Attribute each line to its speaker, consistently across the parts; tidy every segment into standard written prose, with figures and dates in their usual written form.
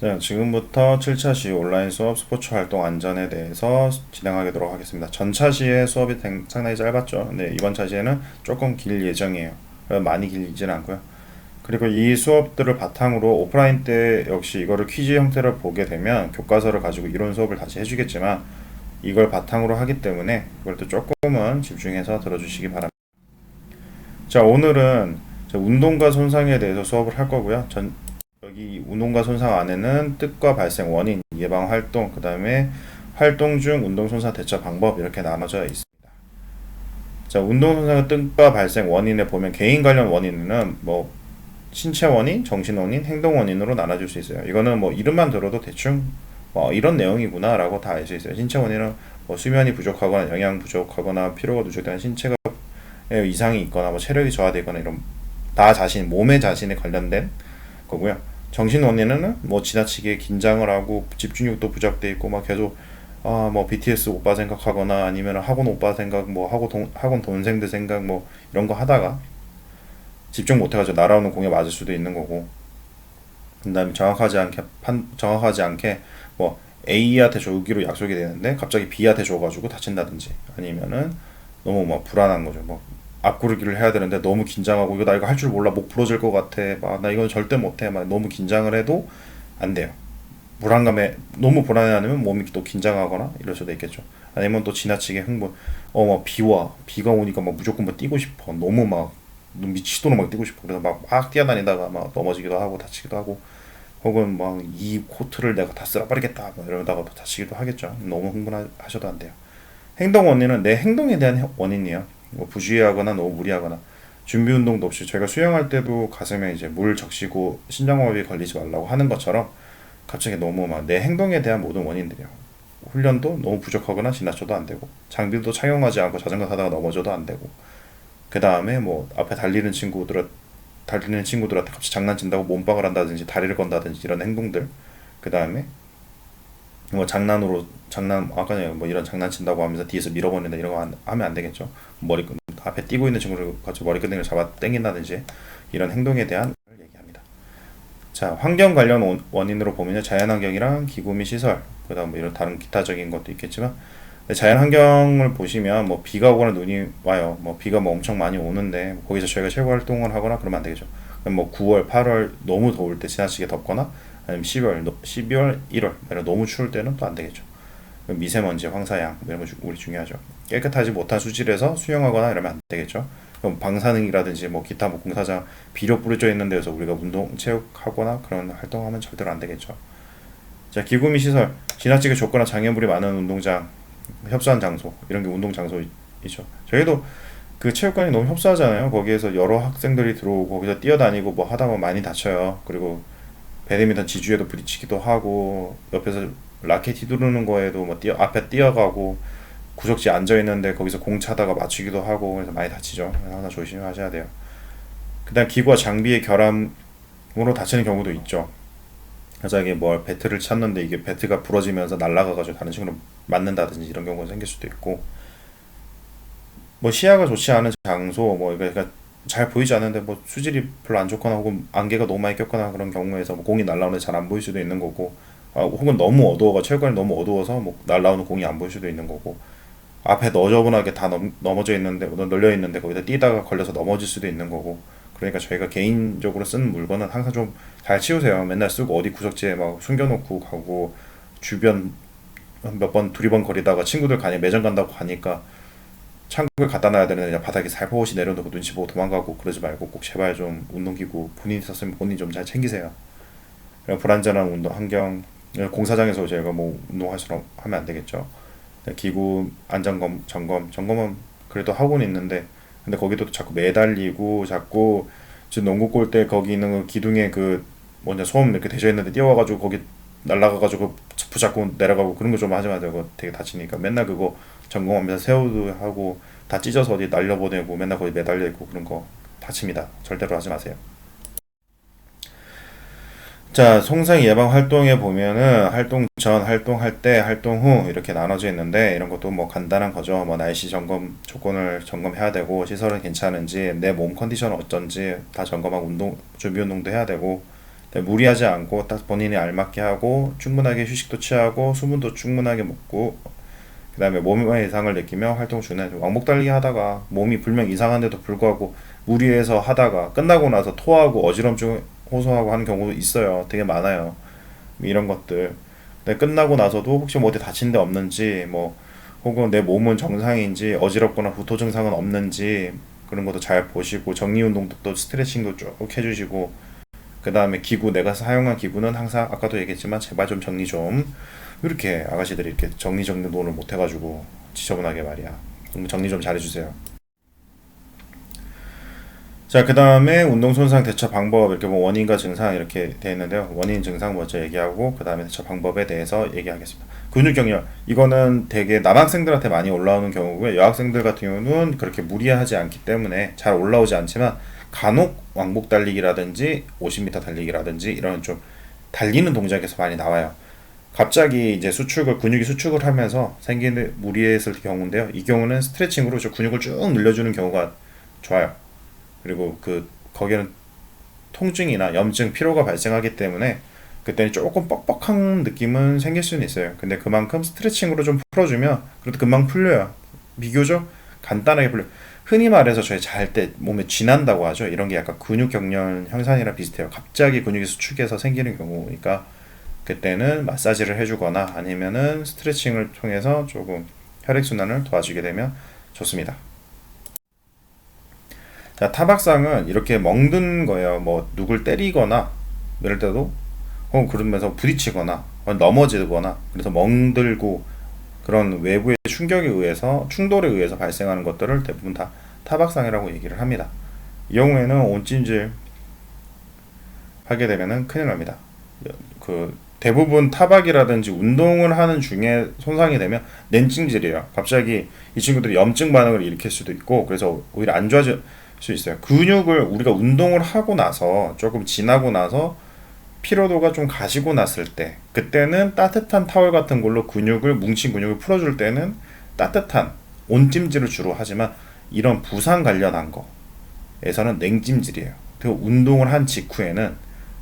Speaker 1: 자, 지금부터 7차 시 온라인 수업 스포츠 활동 안전에 대해서 진행하도록 하겠습니다. 전차 시의 수업이 상당히 짧았죠. 근데 이번 차 시에는 조금 길 예정이에요. 많이 길지는 않고요. 그리고 이 수업들을 바탕으로 오프라인 때 역시 이거를 퀴즈 형태로 보게 되면 교과서를 가지고 이론 수업을 다시 해주겠지만 이걸 바탕으로 하기 때문에 그걸 또 조금은 집중해서 들어주시기 바랍니다. 자, 오늘은 운동과 손상에 대해서 수업을 할 거고요. 여기 운동과 손상 안에는 뜻과 발생 원인, 예방 활동, 그 다음에 활동 중 운동 손상 대처 방법 이렇게 나눠져 있습니다. 자, 운동 손상의 뜻과 발생 원인에 보면 개인 관련 원인은 뭐 신체 원인, 정신 원인, 행동 원인으로 나눠질 수 있어요. 이거는 뭐 이름만 들어도 대충 이런 내용이구나라고 다 알 수 있어요. 신체 원인은 뭐 수면이 부족하거나 영양 부족하거나 피로가 누적되는 신체가 이상이 있거나 뭐 체력이 저하되거나 이런 나 자신, 몸의 자신에 관련된 거고요. 정신 원인은 뭐 지나치게 긴장을 하고 집중력도 부족돼 있고 막 계속 뭐 BTS 오빠 생각하거나 아니면 학원 오빠 생각 뭐 학원 동생들 생각 뭐 이런 거 하다가 집중 못 해가지고 날아오는 공에 맞을 수도 있는 거고 그다음에 정확하지 않게 뭐 A한테 주기로 약속이 되는데 갑자기 B한테 줘가지고 다친다든지 아니면은 너무 막 불안한 거죠. 뭐 앞구르기를 해야 되는데 너무 긴장하고 이거 나 이거 할 줄 몰라 목 부러질 것 같아 막 나 이건 절대 못해 막 너무 긴장을 해도 안 돼요. 불안감에 너무 불안해하면 몸이 또 긴장하거나 이럴 수도 있겠죠. 아니면 또 지나치게 흥분 막 비가 오니까 막 무조건 막 뛰고 싶어 너무 막 미치도록 막 뛰고 싶어 그래서 막 뛰어다니다가 막 넘어지기도 하고 다치기도 하고 혹은 막 이 코트를 내가 다 쓸어버리겠다 뭐 이러다가 또 다치기도 하겠죠. 너무 흥분하셔도 안 돼요. 행동 원인은 내 행동에 대한 원인이에요. 뭐 부주의하거나 너무 무리하거나 준비 운동도 없이 저희가 수영할 때도 가슴에 이제 물 적시고 심장호흡이 걸리지 말라고 하는 것처럼 갑자기 너무 막 내 행동에 대한 모든 원인들이요. 훈련도 너무 부족하거나 지나쳐도 안 되고 장비도 착용하지 않고 자전거 타다가 넘어져도 안 되고 그 다음에 뭐 앞에 달리는 친구들한테 갑자기 장난친다고 몸빵을 한다든지 다리를 건다든지 이런 행동들 그 다음에 뭐 아까 뭐 이런 장난친다고 하면서 뒤에서 밀어버린다 이런 거 하면 안 되겠죠. 앞에 뛰고 있는 친구를 같이 머리끈을 잡아 당긴다든지 이런 행동에 대한 걸 얘기합니다. 자, 환경 관련 원인으로 보면요. 자연환경이랑 기구 및 시설, 그 다음 뭐 이런 다른 기타적인 것도 있겠지만, 자연환경을 보시면 뭐 비가 오거나 눈이 와요. 뭐 비가 뭐 엄청 많이 오는데 거기서 저희가 체육 활동을 하거나 그러면 안 되겠죠. 그럼 뭐 9월, 8월 너무 더울 때 지나치게 덥거나 아니면 12월, 1월 이런 너무 추울 때는 또 안 되겠죠. 미세먼지, 황사양 이런 거 우리 중요하죠. 깨끗하지 못한 수질에서 수영하거나 이러면 안 되겠죠. 그럼 방사능이라든지 뭐 기타 뭐 공사장 비료 뿌려져 있는 데서 우리가 운동 체육하거나 그런 활동하면 절대로 안 되겠죠. 자, 기구 및 시설 지나치게 좁거나 장애물이 많은 운동장, 협소한 장소 이런 게 운동 장소이죠. 저희도 그 체육관이 너무 협소하잖아요. 거기에서 여러 학생들이 들어오고 거기서 뛰어다니고 뭐 하다 보면 많이 다쳐요. 그리고 배드민턴 지주에도 부딪히기도 하고 옆에서 라켓 휘두르는 거에도 뭐 앞에 뛰어가고 구석지 앉아 있는데 거기서 공 차다가 맞추기도 하고 그래서 많이 다치죠. 항상 조심하셔야 돼요. 그다음 기구와 장비의 결함으로 다치는 경우도 있죠. 그래서 이게 뭐 배트를 찼는데 이게 배트가 부러지면서 날아가가지고 다른 친구를 맞는다든지 이런 경우가 생길 수도 있고 뭐 시야가 좋지 않은 장소 뭐 그러니까 잘 보이지 않는데 뭐 수질이 별로 안 좋거나 혹은 안개가 너무 많이 꼈거나 그런 경우에서 뭐 공이 날아오는데 잘 안 보일 수도 있는 거고 혹은 너무 어두워가 체육관이 너무 어두워서 뭐 날아오는 공이 안 보일 수도 있는 거고 앞에 너저분하게 다 넘어져 있는데 널려 있는데 거기다 뛰다가 걸려서 넘어질 수도 있는 거고 그러니까 저희가 개인적으로 쓰는 물건은 항상 좀 잘 치우세요. 맨날 쓰고 어디 구석지에 막 숨겨놓고 가고 주변 몇 번 두리번 거리다가 친구들 매점 간다고 가니까 창고에 갖다 놔야 되는데 그냥 바닥에 살포시 내려놓고 눈치 보고 도망가고 그러지 말고 꼭 제발 좀 운동기구 본인이 썼으면 본인이 좀 잘 챙기세요. 불안전한 운동 환경 공사장에서 저희가 뭐 운동할 수는 하면 안 되겠죠. 기구 안전검 점검은 그래도 하고는 있는데 근데 거기도 자꾸 매달리고 자꾸 지금 농구 골대 거기 있는 그 기둥에 그 뭐냐 소음 이렇게 대져 있는데 뛰어와가지고 거기 날라가가지고 붙잡고 내려가고 그런 거 좀 하지 마세요. 그거 되게 다치니까 맨날 그거 점검하면서 세우도 하고 다 찢어서 어디 날려보내고 맨날 거기 매달려 있고 그런 거 다칩니다. 절대로 하지 마세요. 자, 손상 예방 활동에 보면은 활동 전, 활동할 때, 활동 후 이렇게 나눠져 있는데 이런 것도 뭐 간단한 거죠. 뭐 날씨 점검 조건을 점검해야 되고 시설은 괜찮은지 내 몸 컨디션 어쩐지 다 점검하고 준비 운동도 해야 되고 무리하지 않고 딱 본인이 알맞게 하고 충분하게 휴식도 취하고 수분도 충분하게 먹고 그 다음에 몸의 이상을 느끼며 활동 중에 왕복 달리기 하다가 몸이 분명 이상한데도 불구하고 무리해서 하다가 끝나고 나서 토하고 어지럼증 호소하고 하는 경우도 있어요. 되게 많아요. 이런 것들. 근데 끝나고 나서도 혹시 뭐 어디 다친 데 없는지 뭐 혹은 내 몸은 정상인지 어지럽거나 구토 증상은 없는지 그런 것도 잘 보시고 정리 운동도 또 스트레칭도 쭉 해주시고 그 다음에 기구 내가 사용한 기구는 항상 아까도 얘기했지만 제발 좀 정리 좀 이렇게 아가씨들이 이렇게 정리정돈을 못 해가지고 지저분하게 말이야. 정리 좀 잘해주세요. 자, 그 다음에 운동 손상 대처 방법 이렇게 뭐 원인과 증상 이렇게 되어 있는데요. 원인 증상 먼저 얘기하고 그 다음에 대처 방법에 대해서 얘기하겠습니다. 근육경련 이거는 되게 남학생들한테 많이 올라오는 경우고요. 여학생들 같은 경우는 그렇게 무리하지 않기 때문에 잘 올라오지 않지만 간혹 왕복 달리기라든지 50m 달리기라든지 이런 좀 달리는 동작에서 많이 나와요. 갑자기 이제 근육이 수축을 하면서 생기는 무리했을 경우인데요. 이 경우는 스트레칭으로 저 근육을 쭉 늘려주는 경우가 좋아요. 그리고 거기에는 통증이나 염증, 피로가 발생하기 때문에 그때는 조금 뻑뻑한 느낌은 생길 수는 있어요. 근데 그만큼 스트레칭으로 좀 풀어주면 그래도 금방 풀려요. 비교적 간단하게 풀려요. 흔히 말해서 저희 잘 때 몸에 쥐난다고 하죠. 이런 게 약간 근육 경련 현상이랑 비슷해요. 갑자기 근육이 수축해서 생기는 경우니까 그때는 마사지를 해주거나 아니면은 스트레칭을 통해서 조금 혈액순환을 도와주게 되면 좋습니다. 자, 타박상은 이렇게 멍든 거예요. 뭐 누굴 때리거나 이럴 때도 혹은 그러면서 부딪히거나 넘어지거나 그래서 멍들고 그런 외부의 충돌에 의해서 발생하는 것들을 대부분 다 타박상이라고 얘기를 합니다. 이 경우에는 온찜질 하게 되면은 큰일 납니다. 대부분 타박이라든지 운동을 하는 중에 손상이 되면 냉찜질이에요. 갑자기 이 친구들이 염증 반응을 일으킬 수도 있고 그래서 오히려 안 좋아질 수 있어요. 근육을 우리가 운동을 하고 나서 조금 지나고 나서 피로도가 좀 가시고 났을 때 그때는 따뜻한 타월 같은 걸로 뭉친 근육을 풀어줄 때는 따뜻한 온찜질을 주로 하지만 이런 부상 관련한 거에서는 냉찜질이에요. 그리고 운동을 한 직후에는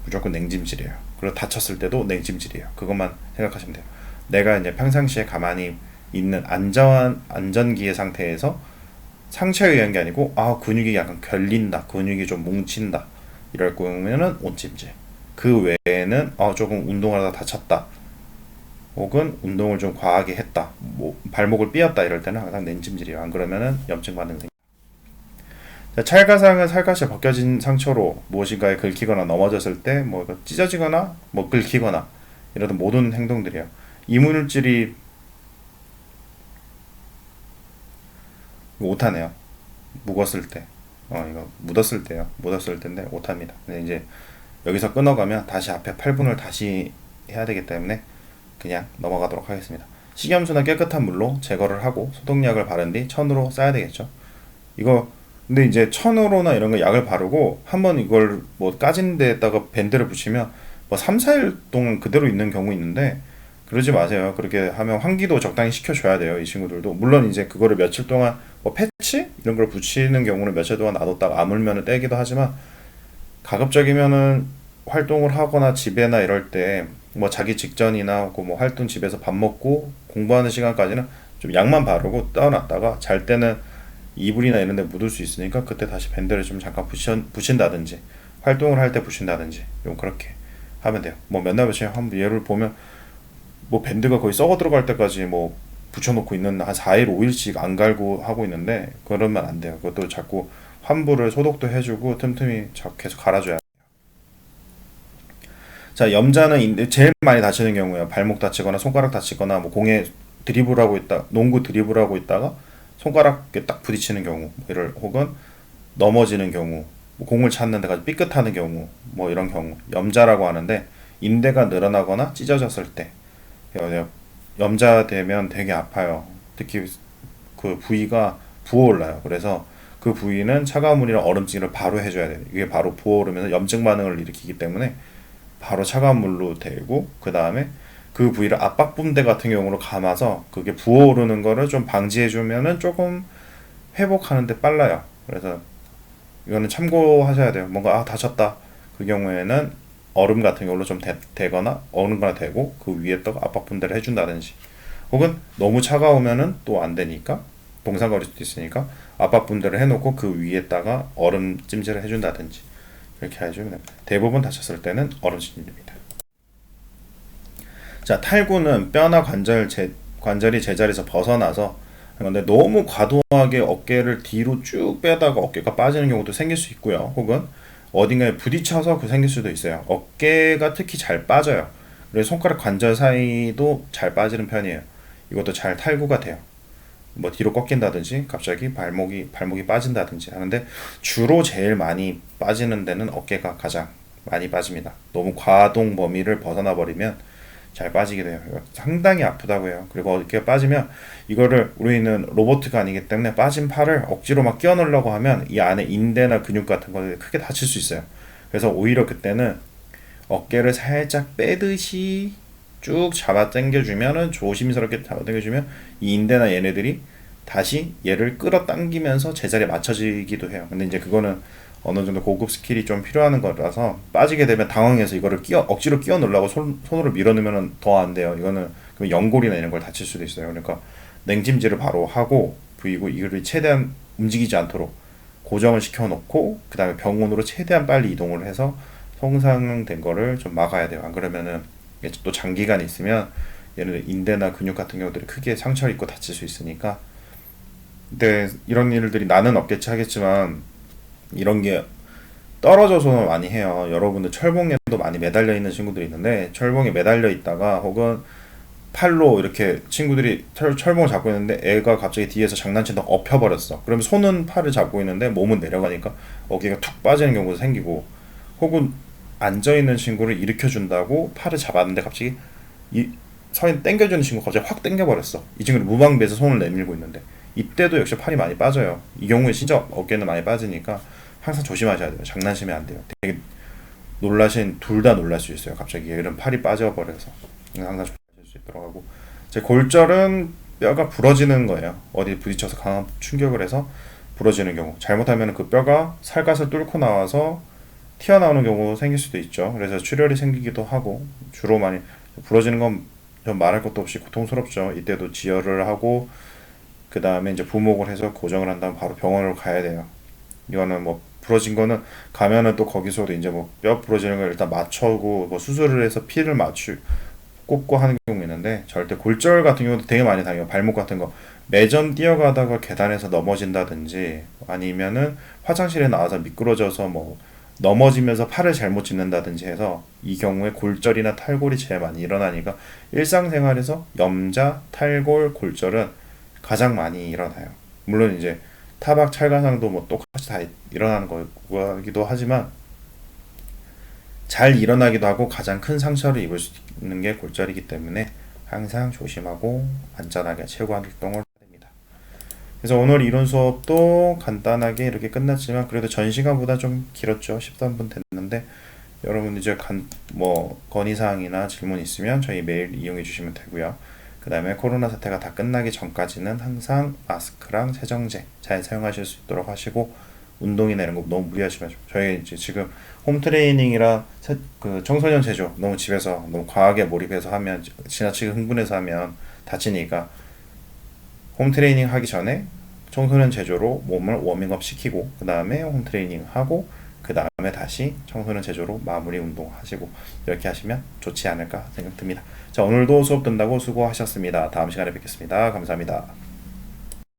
Speaker 1: 무조건 냉찜질이에요. 그리고 다쳤을 때도 냉찜질이에요. 그것만 생각하시면 돼요. 내가 이제 평상시에 가만히 있는 안전기의 상태에서 상처에 의한 게 아니고 근육이 약간 결린다, 근육이 좀 뭉친다 이럴 거면은 온찜질. 그 외에는 조금 운동을 하다 다쳤다 혹은 운동을 좀 과하게 했다 뭐 발목을 삐었다 이럴 때는 항상 냉찜질이에요. 안 그러면은 염증 반응 생겨요. 찰가상은 살갗이 벗겨진 상처로 무엇인가에 긁히거나 넘어졌을 때 뭐 찢어지거나 뭐 긁히거나 이런 모든 행동들이에요. 이물질이 오타네요. 묵었을 때 이거 묻었을 때요. 묻었을 때인데 오타입니다. 근데 이제 여기서 끊어가면 다시 앞에 8분을 다시 해야 되기 때문에 그냥 넘어가도록 하겠습니다. 식염수나 깨끗한 물로 제거를 하고 소독약을 바른 뒤 천으로 싸야 되겠죠. 이거 근데 이제 천으로나 이런 거 약을 바르고 한번 이걸 뭐 까진 데에다가 밴드를 붙이면 뭐 3, 4일 동안 그대로 있는 경우 있는데 그러지 마세요. 그렇게 하면 환기도 적당히 시켜줘야 돼요. 이 친구들도. 물론 이제 그거를 며칠 동안 뭐 패치? 이런 걸 붙이는 경우는 며칠 동안 놔뒀다가 아물면은 떼기도 하지만 가급적이면은 활동을 하거나 집에나 이럴 때 뭐 자기 직전이나 뭐 활동 집에서 밥 먹고 공부하는 시간까지는 좀 약만 바르고 떠놨다가 잘 때는 이불이나 이런 데 묻을 수 있으니까 그때 다시 밴드를 좀 잠깐 붙인다든지 활동을 할 때 붙인다든지 좀 그렇게 하면 돼요. 뭐 몇 날 며칠 한번 예를 보면 뭐 밴드가 거의 썩어 들어갈 때까지 뭐 붙여놓고 있는 한 4일 5일씩 안 갈고 하고 있는데 그러면 안 돼요. 그것도 자꾸 환부를 소독도 해주고 틈틈이 계속 갈아줘야 돼요. 자, 염자는 제일 많이 다치는 경우에요. 발목 다치거나 손가락 다치거나 뭐 공에 농구 드리블하고 있다가 손가락에 딱 부딪히는 경우, 이를 혹은 넘어지는 경우, 뭐 공을 찾는 데가 삐끗하는 경우, 뭐 이런 경우 염자라고 하는데 인대가 늘어나거나 찢어졌을 때 염자 되면 되게 아파요. 특히 그 부위가 부어올라요. 그래서 그 부위는 차가운 물이랑 얼음찜을 바로 해줘야 돼요. 이게 바로 부어오르면서 염증 반응을 일으키기 때문에 바로 차가운 물로 데우고 그 다음에 그 부위를 압박분대 같은 경우로 감아서 그게 부어오르는 거를 좀 방지해주면은 조금 회복하는데 빨라요. 그래서 이거는 참고하셔야 돼요. 뭔가 다쳤다. 그 경우에는 얼음 같은 걸로 좀 되거나 어느 거나 되고 그 위에 또 압박 분대를 해준다든지, 혹은 너무 차가우면은 또 안 되니까 동상거릴 수도 있으니까 압박 분대를 해놓고 그 위에다가 얼음 찜질을 해준다든지 이렇게 해주면 됩니다. 대부분 다쳤을 때는 얼음 찜질입니다. 자, 탈구는 뼈나 관절이 제자리에서 벗어나서, 근데 너무 과도하게 어깨를 뒤로 쭉 빼다가 어깨가 빠지는 경우도 생길 수 있고요. 혹은 어딘가에 부딪혀서 그 생길 수도 있어요. 어깨가 특히 잘 빠져요. 그래서 손가락 관절 사이도 잘 빠지는 편이에요. 이것도 잘 탈구가 돼요. 뭐 뒤로 꺾인다든지 갑자기 발목이 빠진다든지 하는데, 주로 제일 많이 빠지는 데는 어깨가 가장 많이 빠집니다. 너무 과동 범위를 벗어나 버리면 잘 빠지게 돼요. 상당히 아프다고 해요. 그리고 이렇게 빠지면 이거를, 우리는 로보트가 아니기 때문에 빠진 팔을 억지로 막 끼워 넣으려고 하면 이 안에 인대나 근육 같은 것들이 크게 다칠 수 있어요. 그래서 오히려 그때는 어깨를 살짝 빼듯이 쭉 잡아 당겨주면은, 조심스럽게 잡아 당겨주면 이 인대나 얘네들이 다시 얘를 끌어당기면서 제자리에 맞춰지기도 해요. 근데 이제 그거는 어느 정도 고급 스킬이 좀 필요한 거라서, 빠지게 되면 당황해서 이거를 억지로 끼워 넣으려고 손으로 밀어넣으면 더 안 돼요. 이거는 그럼 연골이나 이런 걸 다칠 수도 있어요. 그러니까 냉찜질을 바로 하고 부위고 이거를 최대한 움직이지 않도록 고정을 시켜 놓고, 그 다음에 병원으로 최대한 빨리 이동을 해서 손상된 거를 좀 막아야 돼요. 안 그러면은 또 장기간 있으면 얘는 인대나 근육 같은 경우들이 크게 상처를 입고 다칠 수 있으니까. 근데 이런 일들이 나는 없겠지 하겠지만, 이런 게 떨어져서 많이 해요. 여러분들 철봉에도 많이 매달려 있는 친구들이 있는데, 철봉에 매달려 있다가 혹은 팔로 이렇게 친구들이 철봉을 잡고 있는데 애가 갑자기 뒤에서 장난친다고 엎혀버렸어. 그러면 손은 팔을 잡고 있는데 몸은 내려가니까 어깨가 툭 빠지는 경우도 생기고, 혹은 앉아있는 친구를 일으켜준다고 팔을 잡았는데 갑자기 이 서인 당겨주는 친구가 갑자기 확 당겨버렸어. 이 친구는 무방비에서 손을 내밀고 있는데, 이때도 역시 팔이 많이 빠져요. 이 경우에 진짜 어깨는 많이 빠지니까 항상 조심하셔야 돼요. 장난치면 안 돼요. 되게 둘 다 놀랄 수 있어요. 갑자기 얘는 팔이 빠져버려서. 항상 조심하실 수 있도록 하고, 제 골절은 뼈가 부러지는 거예요. 어디 부딪혀서 강한 충격을 해서 부러지는 경우, 잘못하면 그 뼈가 살갗을 뚫고 나와서 튀어나오는 경우 생길 수도 있죠. 그래서 출혈이 생기기도 하고, 주로 많이 부러지는 건 좀 말할 것도 없이 고통스럽죠. 이때도 지혈을 하고 그 다음에 이제 부목을 해서 고정을 한 다음 바로 병원으로 가야 돼요. 이거는 뭐 부러진 거는 가면은 또 거기서도 이제 뭐 뼈 부러지는 걸 일단 맞춰고 뭐 수술을 해서 피를 꽂고 하는 경우 있는데, 절대 골절 같은 경우도 되게 많이 당해요. 발목 같은 거 매점 뛰어가다가 계단에서 넘어진다든지, 아니면은 화장실에 나와서 미끄러져서 뭐 넘어지면서 팔을 잘못 짚는다든지 해서, 이 경우에 골절이나 탈골이 제일 많이 일어나니까 일상생활에서 염자, 탈골, 골절은 가장 많이 일어나요. 물론 이제 타박, 찰가상도 뭐 똑같이 다 일어나는 거기도 하지만, 잘 일어나기도 하고 가장 큰 상처를 입을 수 있는 게 골절이기 때문에 항상 조심하고 안전하게 체육관 활동을 해야 됩니다. 그래서 오늘 이론 수업도 간단하게 이렇게 끝났지만, 그래도 전 시간보다 좀 길었죠. 13분 됐는데, 여러분 이제 건의사항이나 질문 있으면 저희 메일 이용해 주시면 되고요. 그 다음에 코로나 사태가 다 끝나기 전까지는 항상 마스크랑 세정제 잘 사용하실 수 있도록 하시고, 운동이나 이런 거 너무 무리하지 마시고, 저희 이제 지금 홈트레이닝이라 그 청소년 제조 너무 집에서 너무 과하게 몰입해서 하면, 지나치게 흥분해서 하면 다치니까, 홈트레이닝 하기 전에 청소년 제조로 몸을 워밍업 시키고, 그 다음에 홈트레이닝 하고, 그 다음에 다시 청소년 제조로 마무리 운동 하시고, 이렇게 하시면 좋지 않을까 생각됩니다. 자, 오늘도 수업 듣는다고 수고하셨습니다. 다음 시간에 뵙겠습니다. 감사합니다.